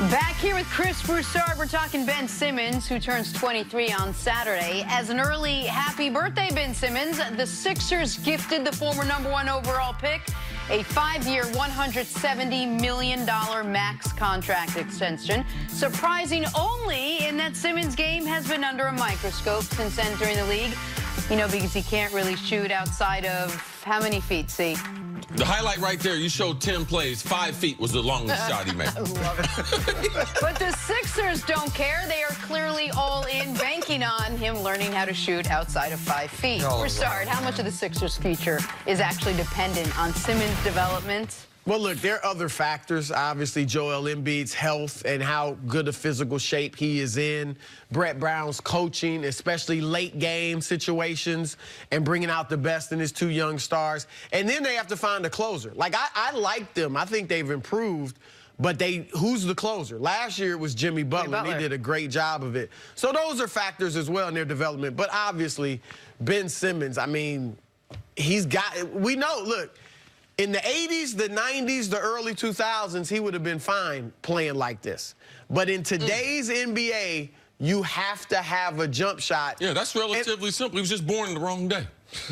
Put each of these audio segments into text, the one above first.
Back here with Chris Broussard, we're talking Ben Simmons, who turns 23 on Saturday. As an early happy birthday, Ben Simmons, the Sixers gifted the former #1 overall pick a 5-year, $170 million max contract extension. Surprising only in that Simmons' game has been under a microscope since entering the league. You know, because he can't really shoot outside of how many feet, see? The highlight right there, you showed 10 plays. 5 feet was the longest shot he made. I love it. But the Sixers don't care. They are clearly all in, banking on him learning how to shoot outside of 5 feet. Broussard, how much of the Sixers' future is actually dependent on Simmons' development? Well, look, there are other factors. Obviously, Joel Embiid's health and how good a physical shape he is in. Brett Brown's coaching, especially late game situations, and bringing out the best in his 2 young stars. And then they have to find a closer. Like, I like them. I think they've improved. But who's the closer? Last year it was Jimmy Butler. And he did a great job of it. So those are factors as well in their development. But obviously, Ben Simmons, I mean, we know, look, in the 80s, the 90s, the early 2000s, he would have been fine playing like this. But in today's NBA, you have to have a jump shot. Yeah, that's relatively simple. He was just born the wrong day.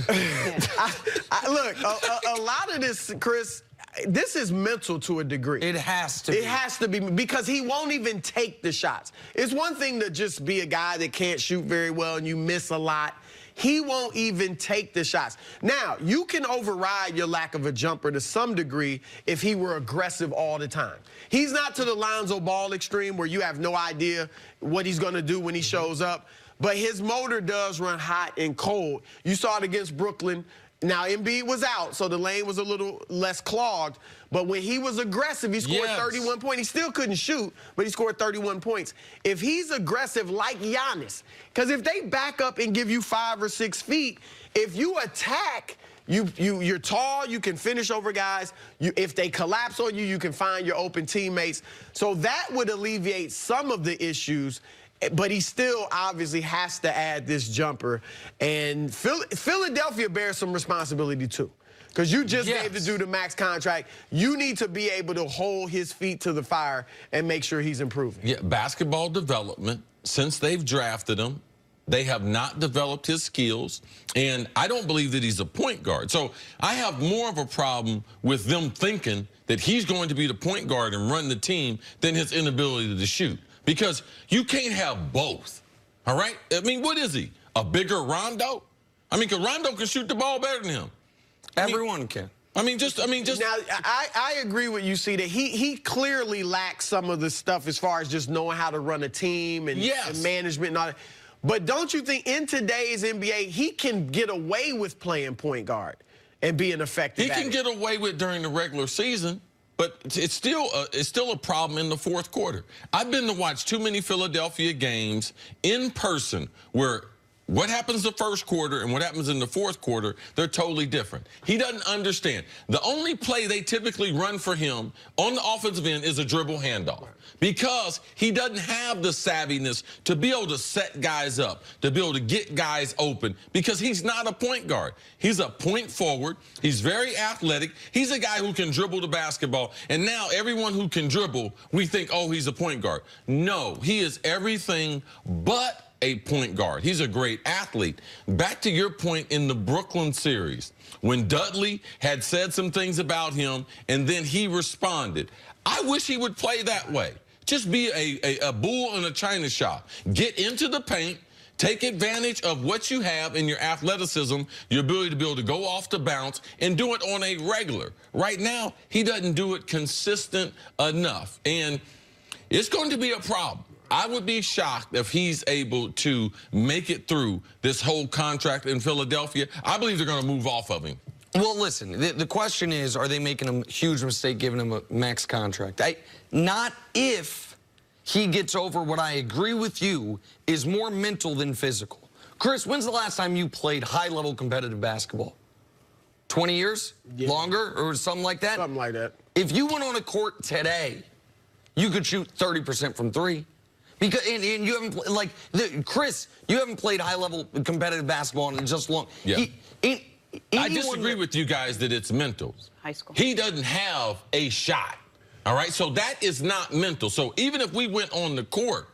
Look, a lot of this, Chris, this is mental to a degree. It has to be. It has to be, because he won't even take the shots. It's one thing to just be a guy that can't shoot very well and you miss a lot. He won't even take the shots. Now, you can override your lack of a jumper to some degree if he were aggressive all the time. He's not to the Lonzo Ball extreme where you have no idea what he's going to do when he shows up. But his motor does run hot and cold. You saw it against Brooklyn. Now, Embiid was out, so the lane was a little less clogged. But when he was aggressive, he scored 31 points. He still couldn't shoot, but he scored 31 points. If he's aggressive like Giannis, because if they back up and give you 5 or 6 feet, if you attack, you're tall, you can finish over guys. If they collapse on you, you can find your open teammates. So that would alleviate some of the issues. But he still obviously has to add this jumper. And Philadelphia bears some responsibility, too. Because you just gave the dude a max contract. You need to be able to hold his feet to the fire and make sure he's improving. Yeah, basketball development, since they've drafted him, they have not developed his skills. And I don't believe that he's a point guard. So I have more of a problem with them thinking that he's going to be the point guard and run the team than his inability to shoot. Because you can't have both, all right? I mean, what is he, a bigger Rondo? I mean, because Rondo can shoot the ball better than him. Everyone can. Now, I agree with you, see, that he clearly lacks some of the stuff as far as just knowing how to run a team and management and all that. But don't you think in today's NBA, he can get away with playing point guard and being effective? He can get away with during the regular season. But it's still a problem in the fourth quarter. I've been to watch too many Philadelphia games in person where what happens the first quarter and what happens in the fourth quarter, they're totally different. He doesn't understand. The only play they typically run for him on the offensive end is a dribble handoff because he doesn't have the savviness to be able to set guys up, to be able to get guys open, because he's not a point guard. He's a point forward. He's very athletic. He's a guy who can dribble the basketball. And now everyone who can dribble, we think, oh, he's a point guard. No, he is everything but a point guard. He's a great athlete. Back to your point in the Brooklyn series, when Dudley had said some things about him and then he responded. I wish he would play that way. Just be a bull in a china shop. Get into the paint, take advantage of what you have in your athleticism, your ability to be able to go off the bounce, and do it on a regular. Right now, he doesn't do it consistent enough, and it's going to be a problem. I would be shocked if he's able to make it through this whole contract in Philadelphia. I believe they're going to move off of him. Well, listen, the question is, are they making a huge mistake giving him a max contract? Not if he gets over what I agree with you is more mental than physical. Chris, when's the last time you played high-level competitive basketball? 20 years? Yeah. Longer? Or something like that? Something like that. If you went on a court today, you could shoot 30% from 3. Because and you haven't Chris, you haven't played high-level competitive basketball in just long. Yeah. I disagree with you guys that it's mental. High school. He doesn't have a shot. All right, so that is not mental. So even if we went on the court,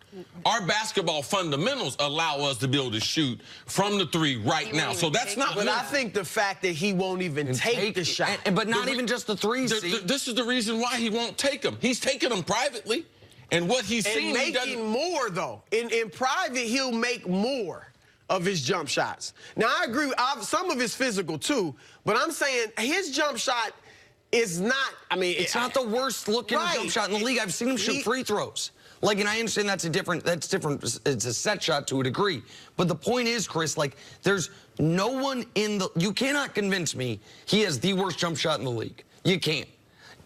our basketball fundamentals allow us to be able to shoot from the three right now. So that's not But mental. I think the fact that he won't even take the shot. But not even just the three, This is the reason why he won't take them. He's taking them privately. And what he's seen, making more, though. In private, he'll make more of his jump shots. Now, I agree. Some of it's physical, too. But I'm saying his jump shot is not, I mean... It's not the worst looking jump shot in the league. I've seen him shoot free throws. Like, and I understand that's different. It's a set shot to a degree. But the point is, Chris, like, there's no one in the... You cannot convince me he has the worst jump shot in the league. You can't.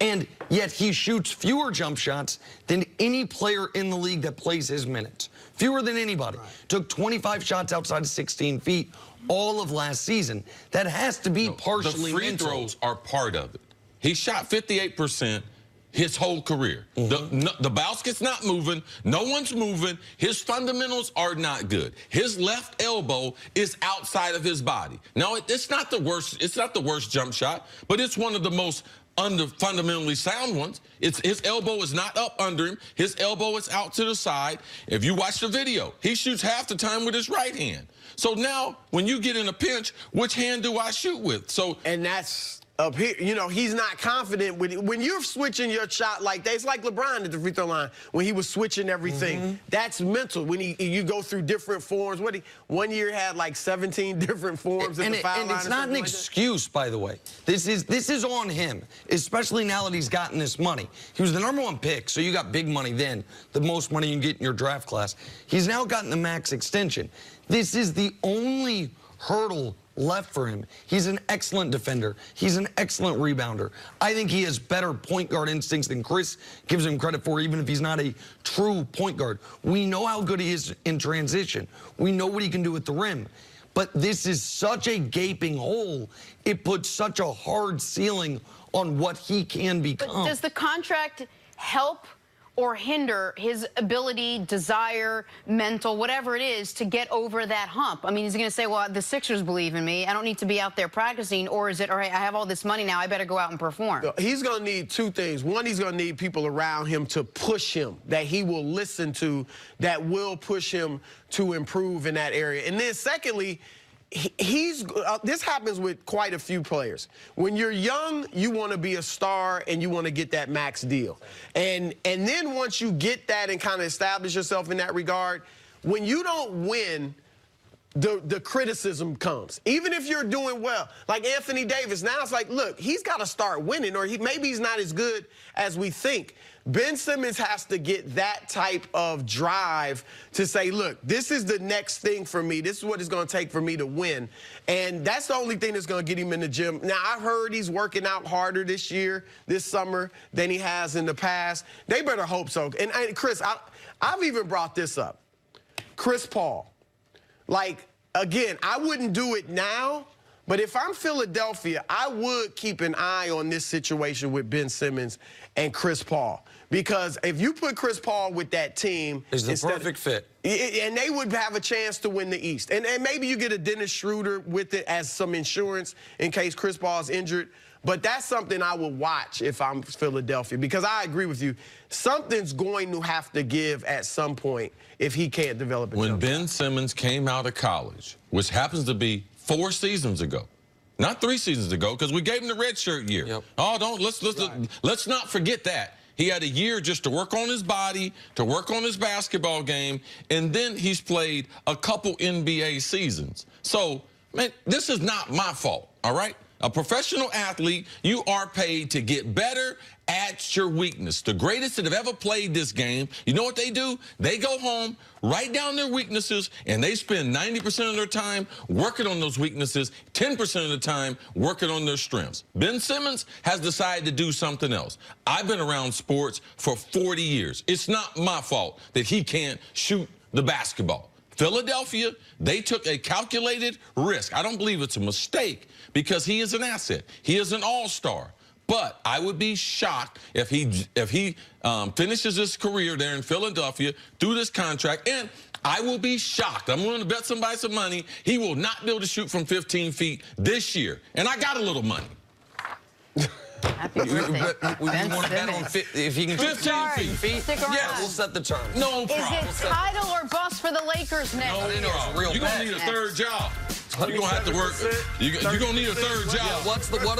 And yet he shoots fewer jump shots than any player in the league that plays his minutes. Fewer than anybody. Right. Took 25 shots outside of 16 feet all of last season. That has to be partially The free throws are part of it. He shot 58% his whole career. The basket's not moving. No one's moving. His fundamentals are not good. His left elbow is outside of his body. Now, it's not the worst. It's not the worst jump shot, but it's one of the most fundamentally sound ones. His elbow is not up under him. His elbow is out to the side. If you watch the video, he shoots half the time with his right hand. So now, when you get in a pinch, which hand do I shoot with? And that's up here. You know, he's not confident when you're switching your shot like that. It's like LeBron at the free throw line when he was switching everything. That's mental. When you go through different forms. One year had like 17 different forms at the foul line. And it's not an excuse, by the way. This is on him, especially now that he's gotten this money. He was the #1 pick, so you got big money then, the most money you can get in your draft class. He's now gotten the max extension. This is the only hurdle left for him. He's an excellent defender. He's an excellent rebounder. I think he has better point guard instincts than Chris gives him credit for, even if he's not a true point guard. We know how good he is in transition. We know what he can do at the rim. But this is such a gaping hole. It puts such a hard ceiling on what he can become. But does the contract help or hinder his ability, desire, mental, whatever it is, to get over that hump? I mean, is he going to say, well, the Sixers believe in me, I don't need to be out there practicing, or is it, all right, I have all this money now, I better go out and perform? He's going to need two things. One, he's going to need people around him to push him, that he will listen to, that will push him to improve in that area. And then secondly, this happens with quite a few players. When you're young, you want to be a star and you want to get that max deal. And then once you get that and kind of establish yourself in that regard, when you don't win, the criticism comes. Even if you're doing well. Like Anthony Davis, now it's like, look, he's got to start winning, or maybe he's not as good as we think. Ben Simmons has to get that type of drive to say, look, this is the next thing for me. This is what it's going to take for me to win. And that's the only thing that's going to get him in the gym. Now, I've heard he's working out harder this summer, than he has in the past. They better hope so. And Chris, I've even brought this up. Chris Paul. Like, again, I wouldn't do it now, but if I'm Philadelphia, I would keep an eye on this situation with Ben Simmons and Chris Paul. Because if you put Chris Paul with that team... It's the perfect fit. And they would have a chance to win the East. And maybe you get a Dennis Schroeder with it as some insurance in case Chris Paul is injured. But that's something I would watch if I'm Philadelphia, because I agree with you. Something's going to have to give at some point if he can't develop it. When Ben Simmons came out of college, which happens to be 4 seasons ago, not 3 seasons ago, because we gave him the redshirt year. Yep. Oh, let's not forget that. He had a year just to work on his body, to work on his basketball game, and then he's played a couple NBA seasons. So, man, this is not my fault, all right? A professional athlete, you are paid to get better at your weakness. The greatest that have ever played this game, you know what they do? They go home, write down their weaknesses, and they spend 90% of their time working on those weaknesses, 10% of the time working on their strengths. Ben Simmons has decided to do something else. I've been around sports for 40 years. It's not my fault that he can't shoot the basketball. Philadelphia, they took a calculated risk. I don't believe it's a mistake, because he is an asset. He is an all-star. But I would be shocked if he finishes his career there in Philadelphia through this contract. And I will be shocked. I'm willing to bet somebody some money. He will not be able to shoot from 15 feet this year. And I got a little money. Happy birthday, We Ben want to bet on Simmons. if he can 15 feet. Stick around. Yeah, we'll set the terms. No Is problem. it title or bust for the Lakers next? No didn't know it was problem. real You're going bad. to need a third job. You're going to have to work. You're going to need a third job. What's the